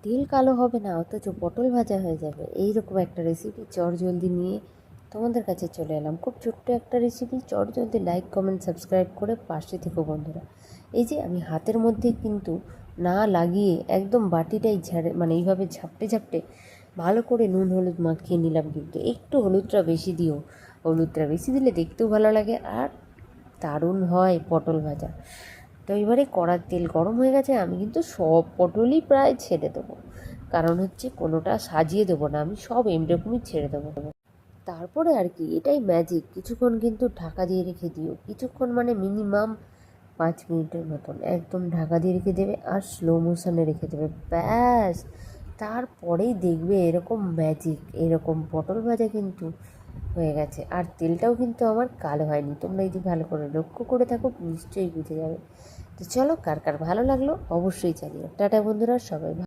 তেল কালো হবে না, অথচ পটল ভাজা হয়ে যাবে, এইরকম একটা রেসিপি চটজলদি নিয়ে তোমাদের কাছে চলে এলাম। খুব ছোট্ট একটা রেসিপি, চটজলদি লাইক কমেন্ট সাবস্ক্রাইব করে পাশে থেকো বন্ধুরা। এই যে আমি হাতের মধ্যে কিন্তু না লাগিয়ে একদম বাটিটাই ঝাড়ে, মানে এইভাবে ঝাপটে ঝাপটে ভালো করে নুন হলুদ মাখিয়ে নিলাম। কিন্তু একটু হলুদটা বেশি দিও, হলুদটা বেশি দিলে দেখতেও ভালো লাগে আর দারুণ হয় পটল ভাজা। তো এবারে কড়ার তেল গরম হয়ে গেছে, আমি কিন্তু সব পটলই প্রায় ছেড়ে দেবো, কারণ হচ্ছে কোনোটা সাজিয়ে দেবো না, আমি সব এরকমই ছেড়ে দেবো। তারপরে আর কি, এটাই ম্যাজিক, কিছুক্ষণ কিন্তু ঢাকা দিয়ে রেখে দিও, কিছুক্ষণ মানে মিনিমাম 5 মিনিটের মতন একদম ঢাকা দিয়ে রেখে দেবে আর স্লো মোশনে রেখে দেবে, ব্যাস। তারপরেই দেখবে এরকম ম্যাজিক, এরকম পটল ভাজা কিন্তু হয়ে গেছে। আর তেলটাও কিন্তু আমার কালো হয়নি, তোমরা যদি ভালো করে লক্ষ্য করে থাকো নিশ্চয়ই বুঝে যাবে। তো চলো, কার কার ভালো লাগলো অবশ্যই জানিও। টাটা বন্ধুরা, সবাই